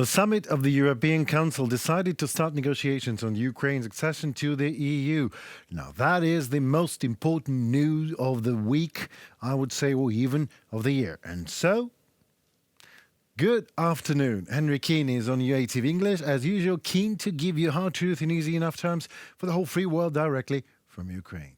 The summit of the European Council decided to start negotiations on Ukraine's accession to the EU. Now, that is the most important news of the week, I would say, or even of the year. And so, good afternoon. Henry Keane is on UATV English, as usual, keen to give you hard truth in easy enough terms for the whole free world directly from Ukraine.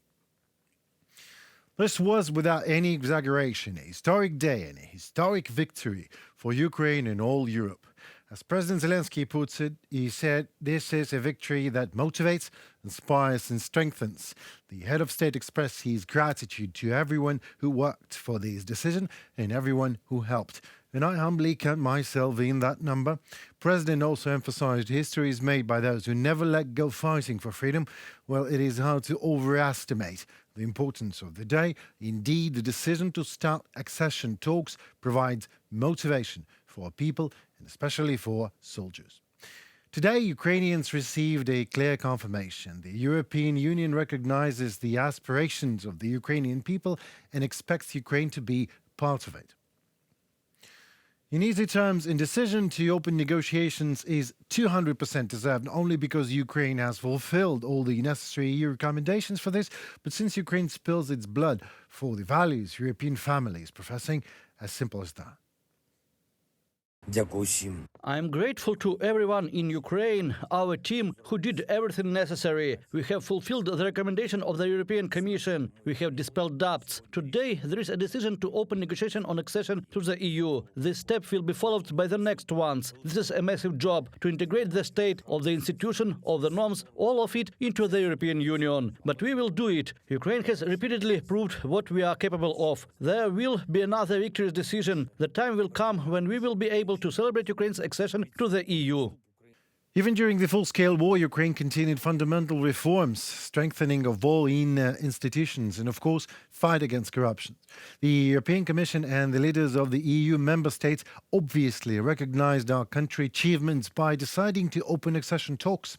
This was, without any exaggeration, a historic day and a historic victory for Ukraine and all Europe. As President Zelensky puts it, he said, "This is a victory that motivates, inspires and strengthens." The head of state expressed his gratitude to everyone who worked for this decision and everyone who helped. And I humbly count myself in that number. President also emphasized history is made by those who never let go fighting for freedom. Well, it is hard to overestimate the importance of the day. Indeed, the decision to start accession talks provides motivation for people and especially for soldiers. Today, Ukrainians received a clear confirmation. The European Union recognizes the aspirations of the Ukrainian people and expects Ukraine to be part of it. In easy terms, indecision to open negotiations is 200% deserved, not only because Ukraine has fulfilled all the necessary EU recommendations for this, but since Ukraine spills its blood for the values European family is professing, as simple as that. I am grateful to everyone in Ukraine, our team, who did everything necessary. We have fulfilled the recommendation of the European Commission. We have dispelled doubts. Today, there is a decision to open negotiation on accession to the EU. This step will be followed by the next ones. This is a massive job to integrate the state of the institution, of the norms, all of it into the European Union. But we will do it. Ukraine has repeatedly proved what we are capable of. There will be another victorious decision. The time will come when we will be able to celebrate Ukraine's accession to the EU. Even during the full-scale war, Ukraine continued fundamental reforms, strengthening of all institutions and, of course, fight against corruption. The European Commission and the leaders of the EU member states obviously recognized our country's achievements by deciding to open accession talks.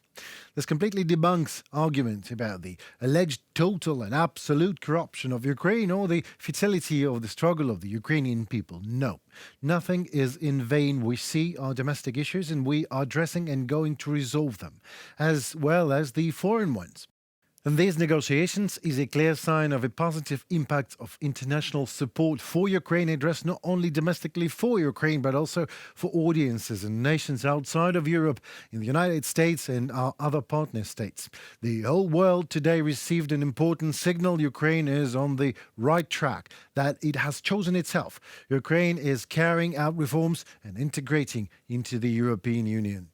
This completely debunks arguments about the alleged total and absolute corruption of Ukraine or the futility of the struggle of the Ukrainian people. No, nothing is in vain. We see our domestic issues and we are addressing and going to resolve them, as well as the foreign ones. And these negotiations is a clear sign of a positive impact of international support for Ukraine, addressed not only domestically for Ukraine, but also for audiences and nations outside of Europe, in the United States and our other partner states. The whole world today received an important signal. Ukraine is on the right track, that it has chosen itself. Ukraine is carrying out reforms and integrating into the European Union.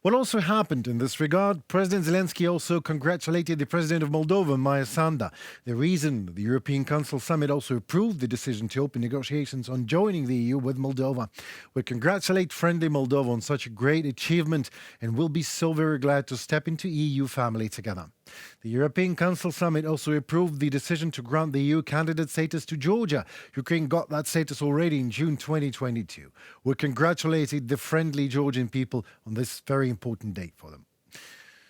What also happened in this regard, President Zelensky also congratulated the President of Moldova, Maya Sandu. The reason the European Council summit also approved the decision to open negotiations on joining the EU with Moldova. We congratulate friendly Moldova on such a great achievement and will be so very glad to step into EU family together. The European Council summit also approved the decision to grant the EU candidate status to Georgia. Ukraine got that status already in June 2022. We congratulated the friendly Georgian people on this very important date for them.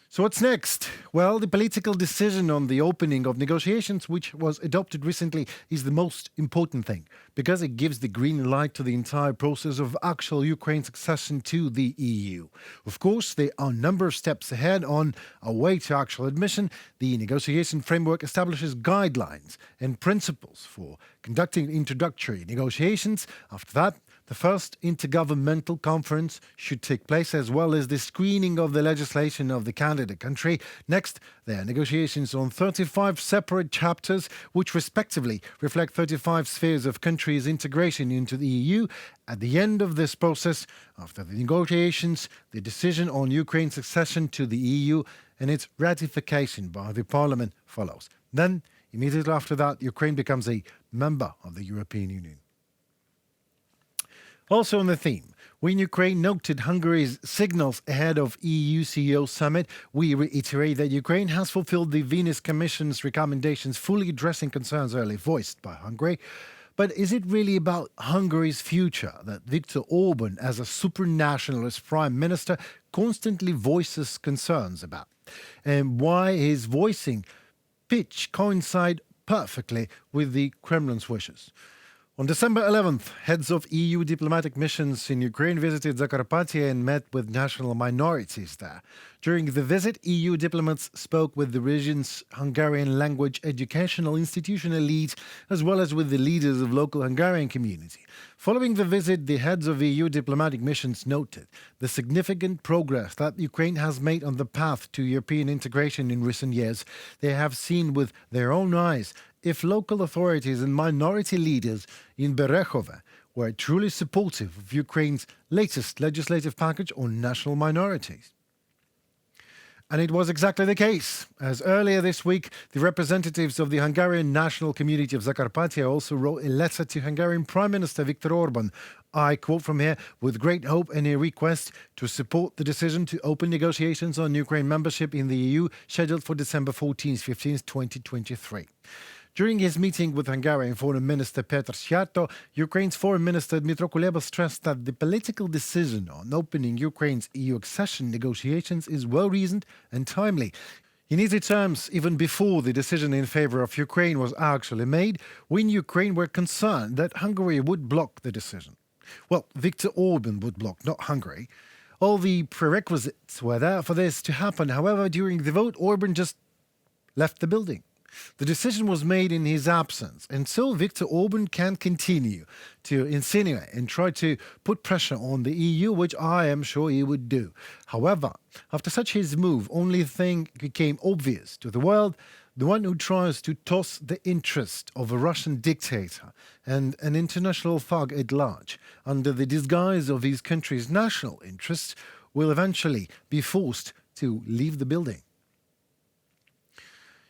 So what's next? Well, the political decision on the opening of negotiations, which was adopted recently, is the most important thing, because it gives the green light to the entire process of actual Ukraine's accession to the EU. Of course, there are a number of steps ahead on our way to actual admission. The negotiation framework establishes guidelines and principles for conducting introductory negotiations. After that, the first intergovernmental conference should take place, as well as the screening of the legislation of the candidate country. Next, there are negotiations on 35 separate chapters, which respectively reflect 35 spheres of countries' integration into the EU. At the end of this process, after the negotiations, the decision on Ukraine's accession to the EU and its ratification by the Parliament follows. Then, immediately after that, Ukraine becomes a member of the European Union. Also on the theme, we in Ukraine noted Hungary's signals ahead of EU CEO summit. We reiterate that Ukraine has fulfilled the Venice Commission's recommendations, fully addressing concerns early voiced by Hungary. But is it really about Hungary's future that Viktor Orban, as a supranationalist prime minister, constantly voices concerns about? And why his voicing pitch coincide perfectly with the Kremlin's wishes? On December 11th, heads of EU diplomatic missions in Ukraine visited Zakarpattia and met with national minorities there. During the visit, EU diplomats spoke with the region's Hungarian language educational institutional elites, as well as with the leaders of local Hungarian community. Following the visit, the heads of EU diplomatic missions noted the significant progress that Ukraine has made on the path to European integration in recent years. They have seen with their own eyes if local authorities and minority leaders in Berehove were truly supportive of Ukraine's latest legislative package on national minorities. And it was exactly the case, as earlier this week, the representatives of the Hungarian national community of Zakarpattia also wrote a letter to Hungarian Prime Minister Viktor Orban. I quote from here, with great hope and a request to support the decision to open negotiations on Ukraine membership in the EU scheduled for December 14th-15th, 2023. During his meeting with Hungarian Foreign Minister Péter Szijjártó, Ukraine's Foreign Minister Dmytro Kuleba stressed that the political decision on opening Ukraine's EU accession negotiations is well-reasoned and timely. In easy terms, even before the decision in favor of Ukraine was actually made, we in Ukraine were concerned that Hungary would block the decision. Well, Viktor Orban would block, not Hungary. All the prerequisites were there for this to happen. However, during the vote, Orban just left the building. The decision was made in his absence, and so Viktor Orban can continue to insinuate and try to put pressure on the EU, which I am sure he would do. However, after such his move, only thing became obvious to the world: the one who tries to toss the interest of a Russian dictator and an international thug at large under the disguise of his country's national interests will eventually be forced to leave the building.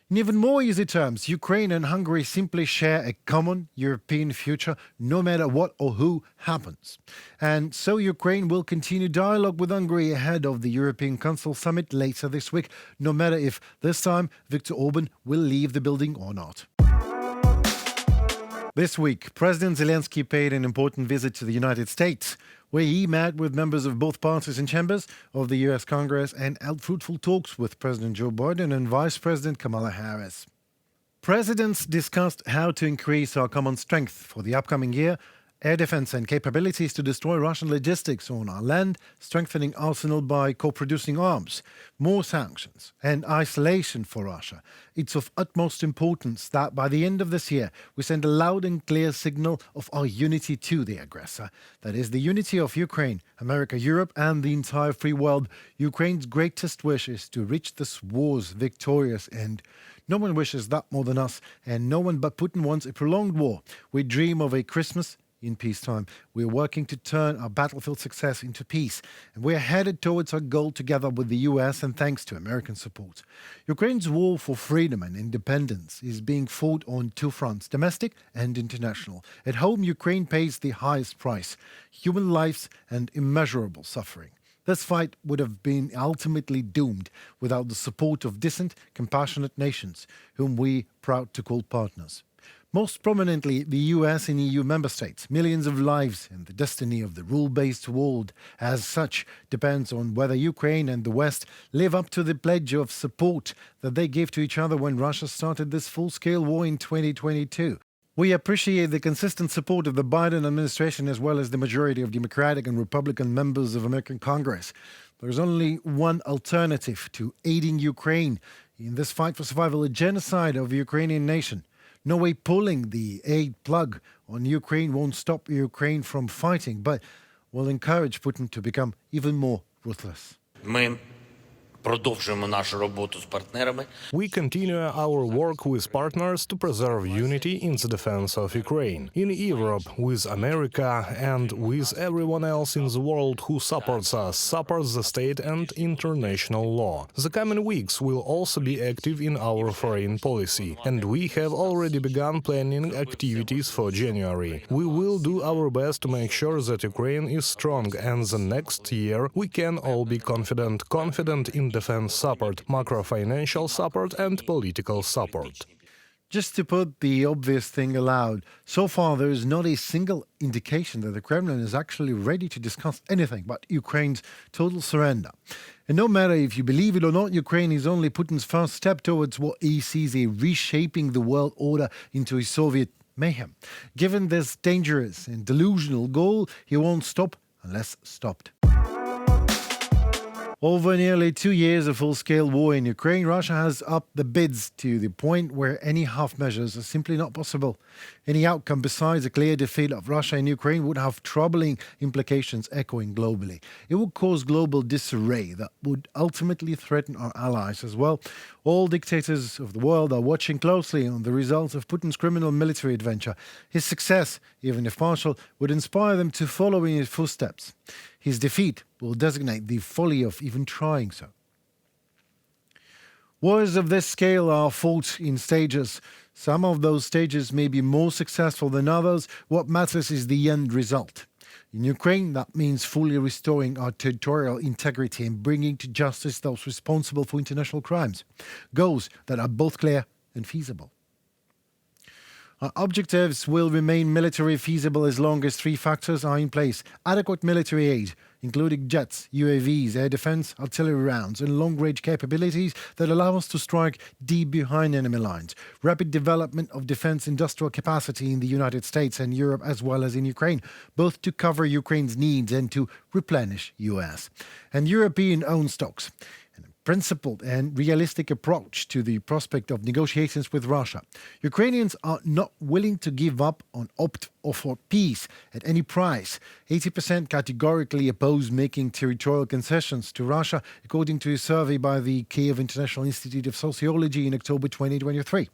In even more easy terms, Ukraine and Hungary simply share a common European future, no matter what or who happens. And so Ukraine will continue dialogue with Hungary ahead of the European Council summit later this week, no matter if this time Viktor Orban will leave the building or not. This week, President Zelensky paid an important visit to the United States, where he met with members of both parties and chambers of the U.S. Congress and held fruitful talks with President Joe Biden and Vice President Kamala Harris. Presidents discussed how to increase our common strength for the upcoming year, air defense and capabilities to destroy Russian logistics on our land, strengthening arsenal by co-producing arms, more sanctions, and isolation for Russia. It's of utmost importance that by the end of this year we send a loud and clear signal of our unity to the aggressor. That is the unity of Ukraine, America, Europe, and the entire free world. Ukraine's greatest wish is to reach this war's victorious end. No one wishes that more than us, and no one but Putin wants a prolonged war. We dream of a Christmas in peacetime. We are working to turn our battlefield success into peace, and we are headed towards our goal together with the US and thanks to American support. Ukraine's war for freedom and independence is being fought on two fronts, domestic and international. At home, Ukraine pays the highest price, human lives and immeasurable suffering. This fight would have been ultimately doomed without the support of decent, compassionate nations, whom we proud to call partners. Most prominently, the US and EU member states. Millions of lives and the destiny of the rule-based world as such depends on whether Ukraine and the West live up to the pledge of support that they gave to each other when Russia started this full-scale war in 2022. We appreciate the consistent support of the Biden administration as well as the majority of Democratic and Republican members of American Congress. There's only one alternative to aiding Ukraine in this fight for survival, a genocide of the Ukrainian nation. No way pulling the aid plug on Ukraine won't stop Ukraine from fighting, but will encourage Putin to become even more ruthless. Продовжуємо нашу роботу з партнерами. We continue our work with partners to preserve unity in the defense of Ukraine, in Europe, with America, and with everyone else in the world who supports us, supports the state and international law. The coming weeks will also be active in our foreign policy, and we have already begun planning activities for January. We will do our best to make sure that Ukraine is strong, and the next year we can all be confident in defense support, macro-financial support, and political support. Just to put the obvious thing aloud, so far there is not a single indication that the Kremlin is actually ready to discuss anything but Ukraine's total surrender. And no matter if you believe it or not, Ukraine is only Putin's first step towards what he sees a reshaping the world order into a Soviet mayhem. Given this dangerous and delusional goal, he won't stop unless stopped. Over nearly 2 years of full-scale war in Ukraine, Russia has upped the bids to the point where any half measures are simply not possible. Any outcome besides a clear defeat of Russia in Ukraine would have troubling implications echoing globally. It would cause global disarray that would ultimately threaten our allies as well. All dictators of the world are watching closely on the results of Putin's criminal military adventure. His success, even if partial, would inspire them to follow in his footsteps. His defeat will designate the folly of even trying so. Wars of this scale are fought in stages. Some of those stages may be more successful than others. What matters is the end result. In Ukraine, that means fully restoring our territorial integrity and bringing to justice those responsible for international crimes. Goals that are both clear and feasible. Our objectives will remain military feasible as long as three factors are in place: adequate military aid, including jets, UAVs, air defense, artillery rounds, and long-range capabilities that allow us to strike deep behind enemy lines; rapid development of defense industrial capacity in the United States and Europe as well as in Ukraine, both to cover Ukraine's needs and to replenish US; and European-owned stocks. Principled and realistic approach to the prospect of negotiations with Russia. Ukrainians are not willing to give up on opt for peace at any price. 80% categorically oppose making territorial concessions to Russia, according to a survey by the Kiev International Institute of Sociology in October 2023.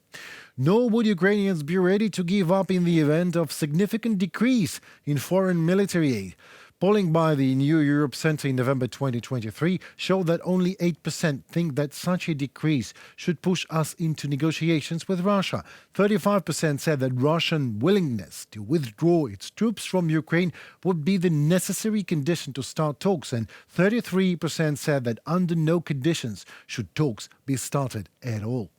Nor would Ukrainians be ready to give up in the event of significant decrease in foreign military aid. Polling by the New Europe Center in November 2023 showed that only 8% think that such a decrease should push us into negotiations with Russia. 35% said that Russian willingness to withdraw its troops from Ukraine would be the necessary condition to start talks, and 33% said that under no conditions should talks be started at all.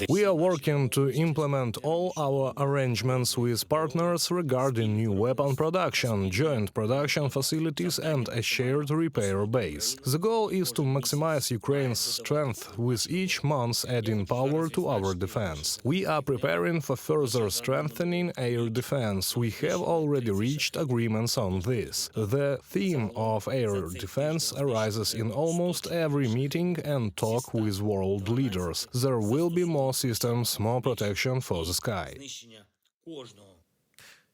We are working to implement all our arrangements with partners regarding new weapon production, joint production facilities, and a shared repair base. The goal is to maximize Ukraine's strength, with each month adding power to our defense. We are preparing for further strengthening air defense. We have already reached agreements on this. The theme of air defense arises in almost every meeting and talk with world leaders. There will be more systems, more protection for the sky.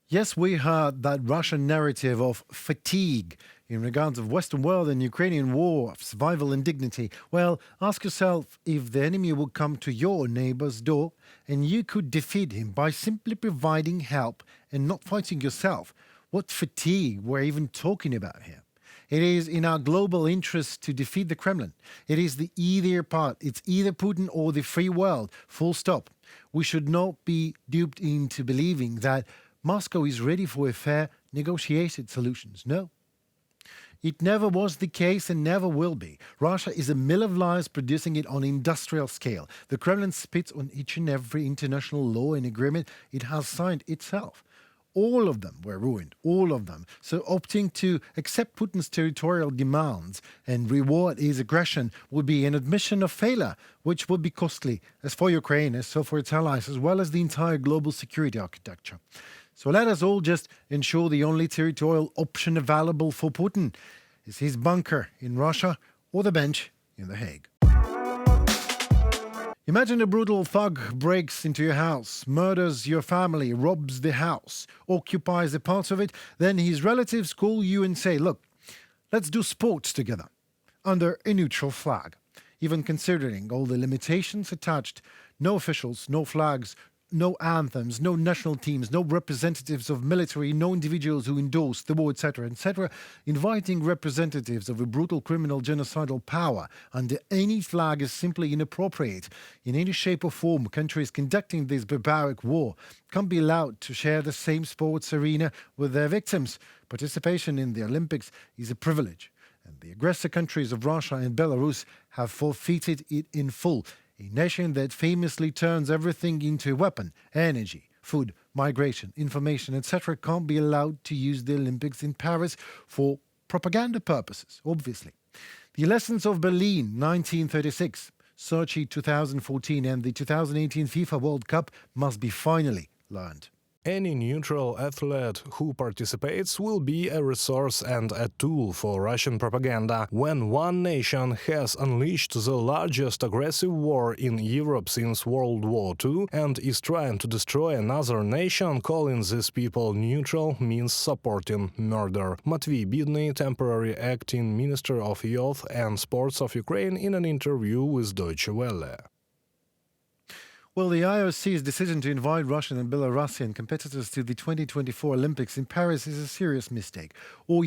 Yes, we heard that Russian narrative of fatigue in regards of Western world and Ukrainian war, of survival and dignity. Well, ask yourself if the enemy would come to your neighbor's door and you could defeat him by simply providing help and not fighting yourself. What fatigue we're even talking about here? It is in our global interest to defeat the Kremlin. It is the either part. It's either Putin or the free world. Full stop. We should not be duped into believing that Moscow is ready for a fair, negotiated solutions. No. It never was the case and never will be. Russia is a mill of lies producing it on industrial scale. The Kremlin spits on each and every international law and agreement it has signed itself. All of them were ruined, all of them. So opting to accept Putin's territorial demands and reward his aggression would be an admission of failure, which would be costly, as for Ukraine, as so for its allies, as well as the entire global security architecture. So let us all just ensure the only territorial option available for Putin is his bunker in Russia or the bench in The Hague. Imagine a brutal thug breaks into your house, murders your family, robs the house, occupies a part of it, then his relatives call you and say, look, let's do sports together, under a neutral flag. Even considering all the limitations attached, no officials, no flags, no anthems, no national teams, no representatives of military, no individuals who endorse the war, etc., etc., inviting representatives of a brutal criminal genocidal power under any flag is simply inappropriate. In any shape or form, countries conducting this barbaric war can't be allowed to share the same sports arena with their victims. Participation in the Olympics is a privilege, and the aggressor countries of Russia and Belarus have forfeited it in full. A nation that famously turns everything into a weapon, energy, food, migration, information, etc., can't be allowed to use the Olympics in Paris for propaganda purposes, obviously. The lessons of Berlin, 1936, Sochi 2014 and the 2018 FIFA World Cup must be finally learned. Any neutral athlete who participates will be a resource and a tool for Russian propaganda when one nation has unleashed the largest aggressive war in Europe since World War II and is trying to destroy another nation. Calling these people neutral means supporting murder. Matvey Bidny, temporary acting Minister of Youth and Sports of Ukraine, in an interview with Deutsche Welle. Well, the IOC's decision to invite Russian and Belarusian competitors to the 2024 Olympics in Paris is a serious mistake. Or,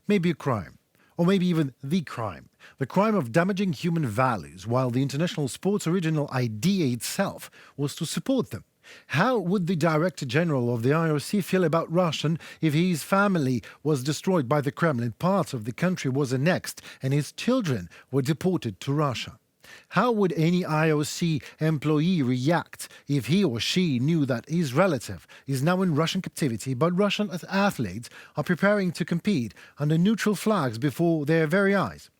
maybe a crime. Or maybe even the crime. The crime of damaging human values, while the international sport's original idea itself was to support them. How would the Director General of the IOC feel about Russian if his family was destroyed by the Kremlin, parts of the country was annexed, and his children were deported to Russia? How would any IOC employee react if he or she knew that his relative is now in Russian captivity, but Russian athletes are preparing to compete under neutral flags before their very eyes?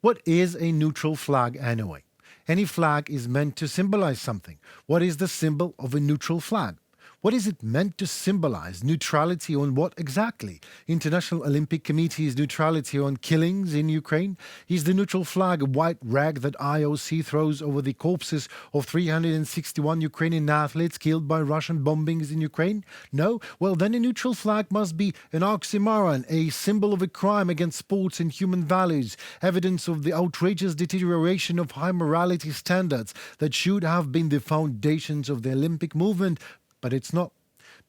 What is a neutral flag anyway? Any flag is meant to symbolize something. What is the symbol of a neutral flag? What is it meant to symbolize? Neutrality on what exactly? International Olympic Committee's neutrality on killings in Ukraine? Is the neutral flag a white rag that IOC throws over the corpses of 361 Ukrainian athletes killed by Russian bombings in Ukraine? No? Well, then a neutral flag must be an oxymoron, a symbol of a crime against sports and human values, evidence of the outrageous deterioration of high morality standards that should have been the foundations of the Olympic movement. But it's not.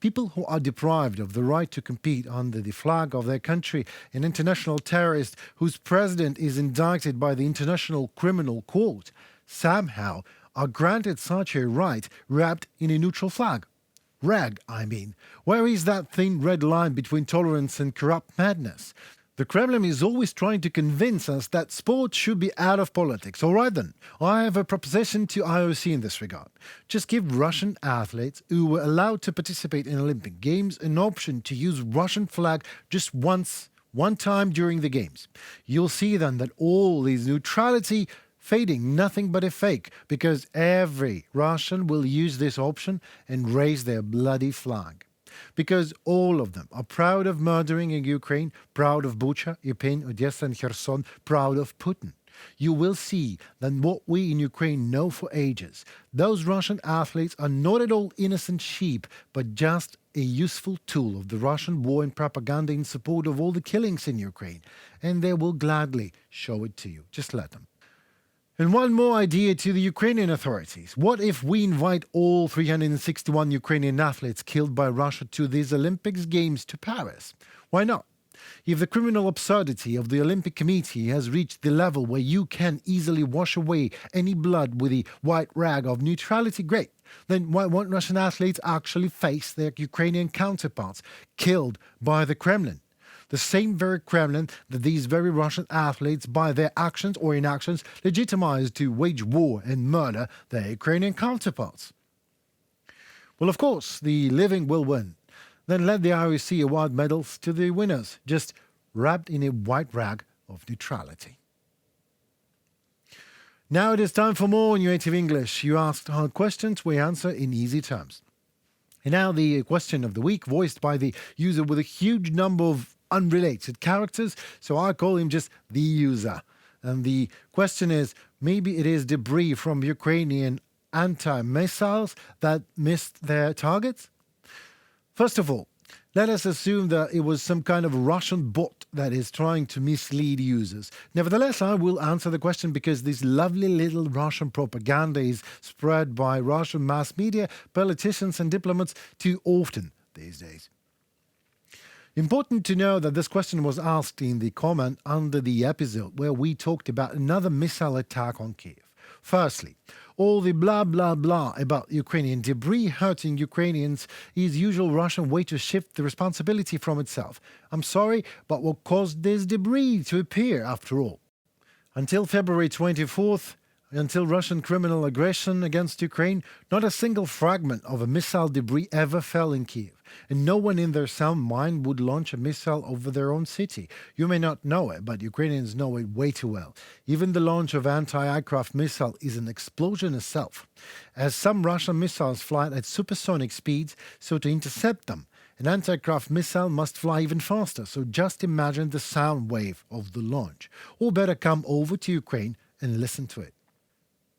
People who are deprived of the right to compete under the flag of their country, an international terrorist whose president is indicted by the International Criminal Court, somehow are granted such a right wrapped in a neutral flag. Rag, I mean. Where is that thin red line between tolerance and corrupt madness? The Kremlin is always trying to convince us that sports should be out of politics. All right then, I have a proposition to IOC in this regard. Just give Russian athletes who were allowed to participate in Olympic Games an option to use Russian flag just one time during the Games. You'll see then that all this neutrality fading, nothing but a fake, because every Russian will use this option and raise their bloody flag. Because all of them are proud of murdering in Ukraine, proud of Bucha, Irpin, Odessa and Kherson, proud of Putin. You will see that what we in Ukraine know for ages, those Russian athletes are not at all innocent sheep, but just a useful tool of the Russian war and propaganda in support of all the killings in Ukraine. And they will gladly show it to you. Just let them. And one more idea to the Ukrainian authorities. What if we invite all 361 Ukrainian athletes killed by Russia to these Olympics Games to Paris? Why not? If the criminal absurdity of the Olympic Committee has reached the level where you can easily wash away any blood with the white rag of neutrality, great. Then why won't Russian athletes actually face their Ukrainian counterparts killed by the Kremlin? The same very Kremlin that these very Russian athletes, by their actions or inactions, legitimize to wage war and murder their Ukrainian counterparts. Well, of course, the living will win. Then let the IOC award medals to the winners, just wrapped in a white rag of neutrality. Now it is time for more on UATV English. You asked hard questions, we answer in easy terms. And now the question of the week, voiced by the user with a huge number of unrelated characters, so I call him just the user. And the question is, maybe it is debris from Ukrainian anti-missiles that missed their targets? First of all, let us assume that it was some kind of Russian bot that is trying to mislead users. Nevertheless, I will answer the question because this lovely little Russian propaganda is spread by Russian mass media, politicians and diplomats too often these days. Important to know that this question was asked in the comment under the episode where we talked about another missile attack on Kiev. Firstly, all the blah blah blah about Ukrainian debris hurting Ukrainians is usual Russian way to shift the responsibility from itself. I'm sorry, but what caused this debris to appear after all? Until February 24th, Until Russian criminal aggression against Ukraine, not a single fragment of a missile debris ever fell in Kiev. And no one in their sound mind would launch a missile over their own city. You may not know it, but Ukrainians know it way too well. Even the launch of anti-aircraft missile is an explosion itself. As some Russian missiles fly at supersonic speeds, so to intercept them, an anti-aircraft missile must fly even faster. So just imagine the sound wave of the launch. Or better come over to Ukraine and listen to it.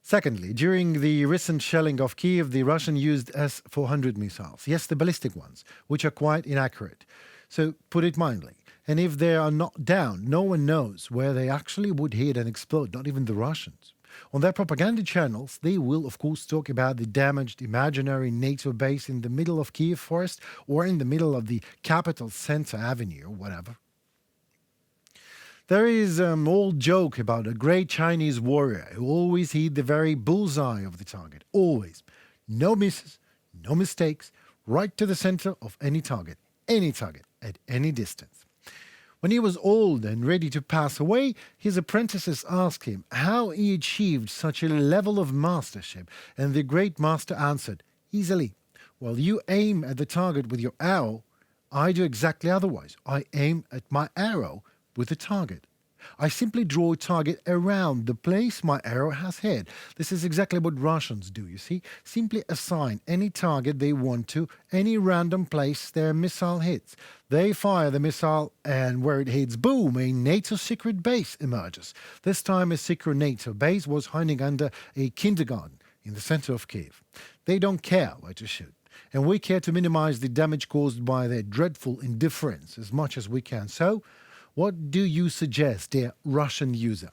Secondly, during the recent shelling of Kiev, the Russians used S-400 missiles. Yes, the ballistic ones, which are quite inaccurate. So put it mildly. And if they are not down, no one knows where they actually would hit and explode, not even the Russians. On their propaganda channels, they will, of course, talk about the damaged imaginary NATO base in the middle of Kiev forest or in the middle of the capital center avenue or whatever. There is an old joke about a great Chinese warrior who always hit the very bullseye of the target. Always. No misses, no mistakes, right to the center of any target, at any distance. When he was old and ready to pass away, his apprentices asked him how he achieved such a level of mastership, and the great master answered, easily. While you aim at the target with your arrow, I do exactly otherwise. I aim at my arrow with the target. I simply draw a target around the place my arrow has hit. This is exactly what Russians do, you see. Simply assign any target they want to any random place their missile hits. They fire the missile, and where it hits, boom, a NATO secret base emerges. This time a secret NATO base was hiding under a kindergarten in the center of Kiev. They don't care where to shoot. And we care to minimize the damage caused by their dreadful indifference as much as we can. So, what do you suggest, dear Russian user?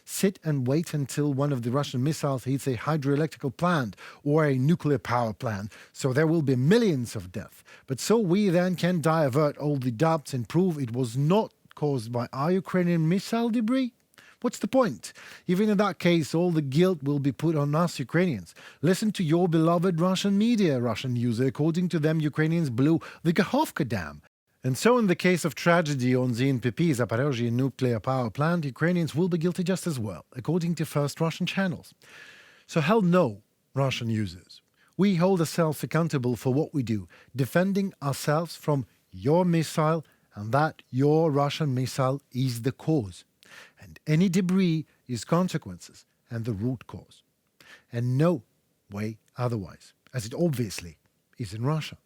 Sit and wait until one of the Russian missiles hits a hydroelectrical plant or a nuclear power plant, so there will be millions of deaths. But so we then can divert all the doubts and prove it was not caused by our Ukrainian missile debris? What's the point? Even in that case, all the guilt will be put on us Ukrainians. Listen to your beloved Russian media, Russian user. According to them, Ukrainians blew the Kakhovka Dam. And so in the case of tragedy on the NPP Zaporozhye nuclear power plant, Ukrainians will be guilty just as well, according to first Russian channels. So hell no, Russian users. We hold ourselves accountable for what we do, defending ourselves from your missile, and that your Russian missile is the cause. And any debris is consequences and the root cause. And no way otherwise, as it obviously is in Russia.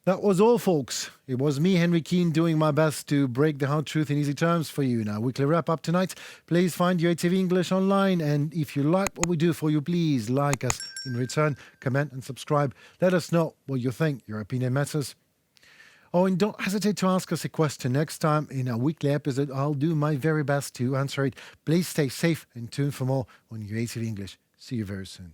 That was all, folks. It was me, Henry Keane, doing my best to break the hard truth in easy terms for you. Now, weekly wrap-up tonight. Please find UATV English online. And if you like what we do for you, please like us in return, comment and subscribe. Let us know what you think. Your opinion matters. Oh, and don't hesitate to ask us a question. Next time in our weekly episode, I'll do my very best to answer it. Please stay safe and tuned for more on UATV English. See you very soon.